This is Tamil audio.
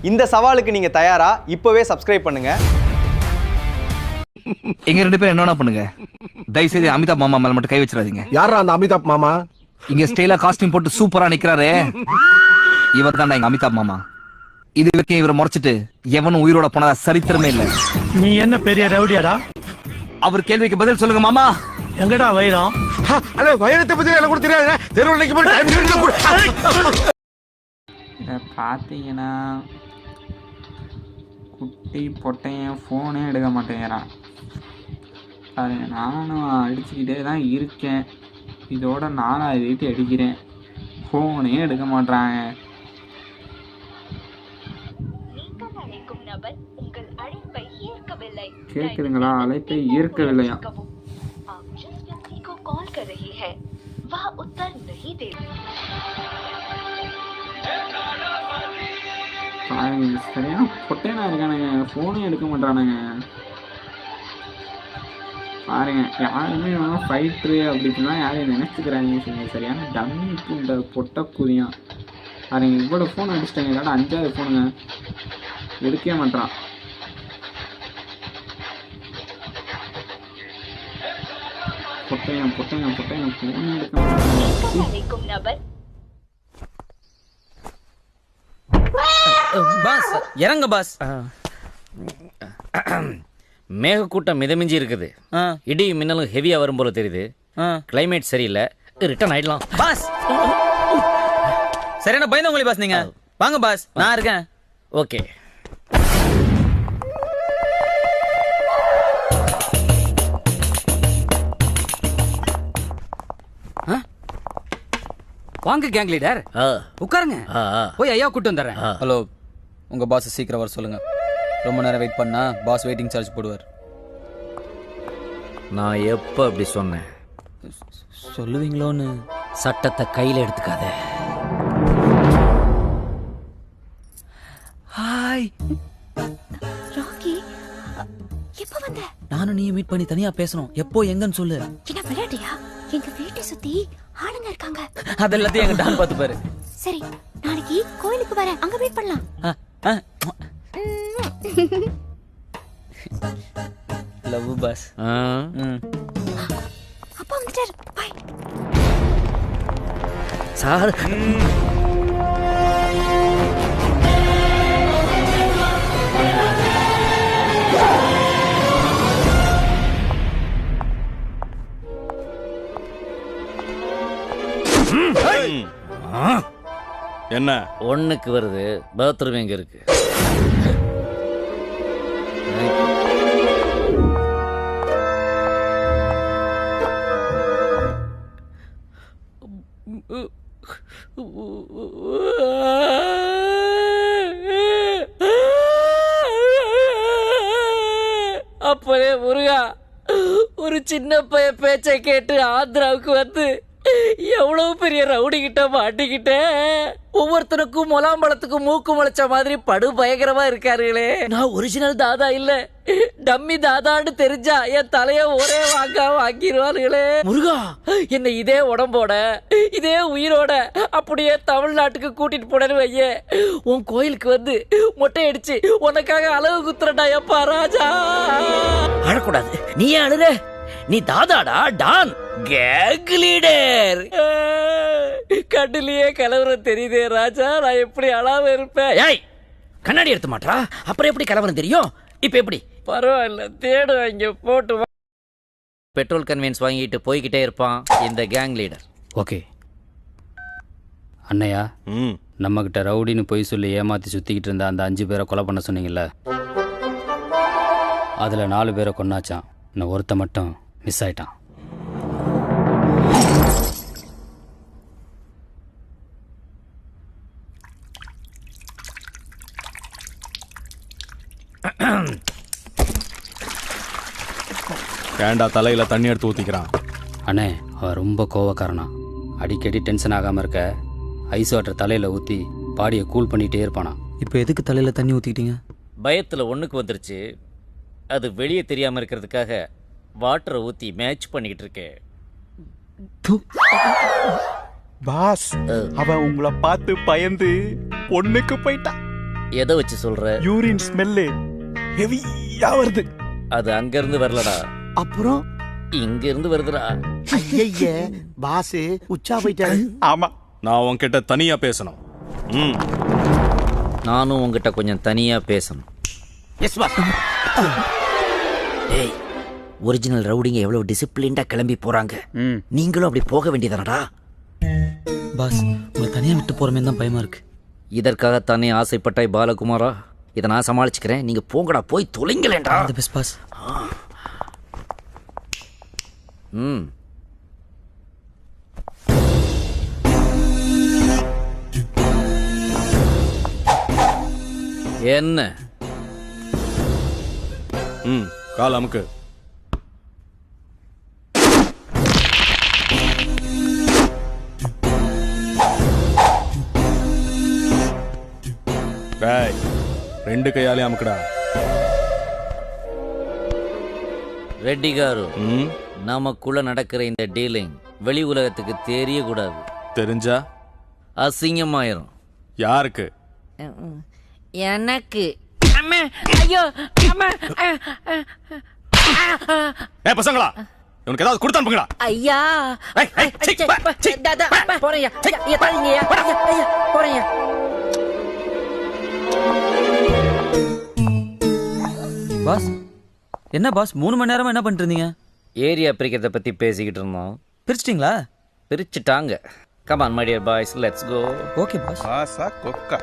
இந்த சவாலுக்கு நீங்க தயாரா? இப்பவே சப்ஸ்கிரைப் பண்ணுங்க. எங்க 2 பேரும் என்ன பண்ணுங்க, தயவு செய்து அமிதாப் மாமா மேல மட்டும் கை வச்சிடாதீங்க. யாரா அந்த அமிதாப் மாமா? இங்க ஸ்டைலா காஸ்டியூம் போட்டு சூப்பரா நிக்கிறாரு, இவர் தான் எங்க அமிதாப் மாமா. இது வரைக்கும் இவரை முறைச்சிட்டு எவனும் உயிரோட போனதா சரித்திரமே இல்ல. நீ என்ன பெரிய ரவுடியாடா? அவர் கேள்விக்கு பதில் சொல்லுங்க மாமா. எங்கடா வைரம்? அட வைரத்தை பத்தி எனக்கு கூட தெரியாது. தெருவுலைக்கு போய் டைம் இதை பார்த்தீங்கன்னா குட்டி பொட்டையன் ஃபோனே எடுக்க மாட்டேங்கிறான். பாருங்க, நானும் அடிச்சுக்கிட்டே தான் இருக்கேன். இதோட 4வது வீட்டு அடிக்கிறேன், ஃபோனே எடுக்க மாட்றாங்க. கேட்குதுங்களா? அழைப்பை ஈர்க்கவில்லையா? பாருங்க, சரியான பொட்டையனா இருக்கானுங்க, ஃபோனே எடுக்க மாட்டானுங்க. பாருங்க, யாருமே ஃபைட்ரு அப்படின்னா யாரையும் நினைச்சுக்கிறாங்க. சரியான டம்மி இந்த பொட்டை கூதியம். பாருங்க, இவ்வளோ ஃபோன் அடிச்சிட்டாங்க. இதோட 5வது ஃபோனுங்க, எடுக்கவே மாட்டான். பொட்டையன் பொட்டையன் பொட்டையன் ஃபோன் எடுக்க மாட்டான். பாஸ் இறங்க பாஸ். மேகக்கூட்டம் மிதமிஞ்சி இருக்குது. இடி மின்னலும் ஹெவியா வரும் போல தெரியுது. கிளைமேட் சரியில்லை, ரிட்டர்ன் ஆயிடலாம் பாஸ். சரியான பயந்தவங்களே பாஸ். நீங்க வாங்க பாஸ், நான் இருக்கேன். ஓகே. வாங்க கேங் லீடர், உட்காருங்க. போய் ஐயா கூட்டு வந்துடுறேன். ஹலோ, உங்கள் பாஸ் சீக்கிரம் வர சொல்லுங்கள். ரொம்ப நேரம் வெயிட் பண்ணா பாஸ் வெயிட்டிங் சார்ஜ் போடுவார். நான் எப்போ அப்படி சொன்னேன்? சொல்லுவீங்களோன்னு. சட்டத்தை கையில் எடுத்துக்காத. ஹாய் ராக்கி, எப்போ வந்த? நானும் நீயும் மீட் பண்ணி தனியாக பேசணும். எப்போ எங்கன்னு சொல்லு. என்ன விளையாட்டியா? எங்க வீட்டை சுத்தி ஆளுங்க இருக்காங்க. அதெல்லாத்தையும் எங்க டான் பார்த்து பாரு. சரி, நாளைக்கு கோயிலுக்கு வரேன், அங்க வெயிட் பண்ணலாம். Love boss. அப்பா வந்துட்டார், பை. சார், என்ன 1க்கு வருது, பாத்ரூம் எங்க இருக்கு? அப்பவே முருகா, ஒரு சின்ன பைய பேச்சை கேட்டு ஆந்திராவுக்கு வந்து எவ்வளவு பெரிய ரவுடி கிட்ட மாட்டிக்கிட்டேன். ஒவ்வொருத்தனுக்கும் முலாம்பழத்துக்கும் மூக்கு முளைச்ச மாதிரி படு பயங்கரமா இருக்காருங்களே. நான் ஒரிஜினல் தாதா இல்ல, டம்மி தாதான்னு தெரிஞ்சா என் தலைய ஒரே வாங்கிடுவாருங்களே. முருகா, என்ன இதே உடம்போட இதே உயிரோட அப்படியே தமிழ்நாட்டுக்கு கூட்டிட்டு போனேன்னு வையே, உன் கோயிலுக்கு வந்து மொட்டை அடிச்சு உனக்காக அளவு குத்துறடா. எப்பா ராஜா, அழக்கூடாது. நீ ஏன் அழுற? நீ தாதாடா, டான், கேங் லீடர். கண்ணிலேயே கலவரம் தெரியுதே ராஜா, நான் எப்படி அழாம இருப்பேன்? ஏய், கண்ணாடி எடுத்து மாட்டா, அப்புறம் எப்படி கலவரம் தெரியும்? இப்ப எப்படி? பரவாயில்ல, தேடுவாங்க, போட்டு. பெட்ரோல் கன்வீன்ஸ் வாங்கிட்டு போய்கிட்டே இருப்பான் இந்த கேங் லீடர். ஓகே அண்ணையா, நம்மகிட்ட ரவுடின்னு போய் சொல்லி ஏமாத்தி சுத்திக்கிட்டு இருந்த அந்த 5 பேரை கொலை பண்ண சொன்னீங்கல்ல, அதுல 4 பேரை கொன்னாச்சான். இன்னும் ஒருத்த மட்டும் மிஸ் ஆயிட்டான். ஏண்டா தலையில தண்ணி எடுத்து ஊத்திக்கிறான்? அண்ணே, அவன் ரொம்ப கோவக்காரனா. அடிக்கடி டென்ஷன் ஆகாம இருக்க ஐஸ் வாட்டர் தலையில ஊத்தி பாடியை கூல் பண்ணிட்டே இருப்பானா. இப்போ எதுக்கு தலையில தண்ணி ஊத்திக்கிட்டீங்க? பயத்துல 1க்கு வந்துருச்சு, அது வெளியே தெரியாம இருக்கிறதுக்காக வாட்டரை ஊத்தி மேட்ச் பண்ணிக்கிட்டு இருக்கேன். பாஸ், அவன் உங்களை பார்த்து பயந்து 1க்கு போயிட்டான். எதை வச்சு சொல்ற? யூரின் ஸ்மெல்லு ஹெவியா வருது. அது அங்க இருந்து வரலடா, அப்புறம் இங்க இருந்து வருதுடா. ஐய பாஸ் உச்சா போயிட்டாரு. ஆமா, நான் உன்கிட்ட தனியா பேசணும். நானும் உங்ககிட்ட கொஞ்சம் தனியா பேசணும். Yes boss. டேய், ஒரிஜினல் ரவுடிங்க எவ்வளவு டிசிப்ளின்டா கிளம்பி போறாங்க, நீங்களும் அப்படி போக வேண்டியதானடா? பாஸ் உங்களை தனியா விட்டு போற மாதிரி தான் பயமா இருக்கு. இதற்காகத்தானே ஆசைப்பட்டாய் பாலகுமாரா? இதை நான் சமாளிச்சுக்கிறேன், நீங்க போங்கடா, போய் தொலைங்களேன்டா. Best pass. என்ன கால் அமுக்கு. டேய், 2 கையாலே அமுக்குடா. ரெட்டி காரு, நமக்குள்ள நடக்கிற இந்த டீலிங் வெளி உலகத்துக்கு தெரியக்கூடாது. தெரிஞ்சா அசிங்கமாயிரும். யாருக்கு? எனக்கு. ஐயோ, பசங்களா, இவனுக்கு ஏதாவது கொடுத்து அனுப்புங்கடா. ஐயா போறேன். பாஸ் என்ன பாஸ் 3 மணி நேரமா என்ன பண்ணிட்டு இருந்தீங்க? ஏரியா பிரிக்கிறத பத்தி பேசிக்கிட்டு இருந்தோம். பிரிச்சிட்டீங்களா? பிரிச்சுட்டாங்க. Come on my dear boys, let's go. Okay boss. பாஸா கொக்கா.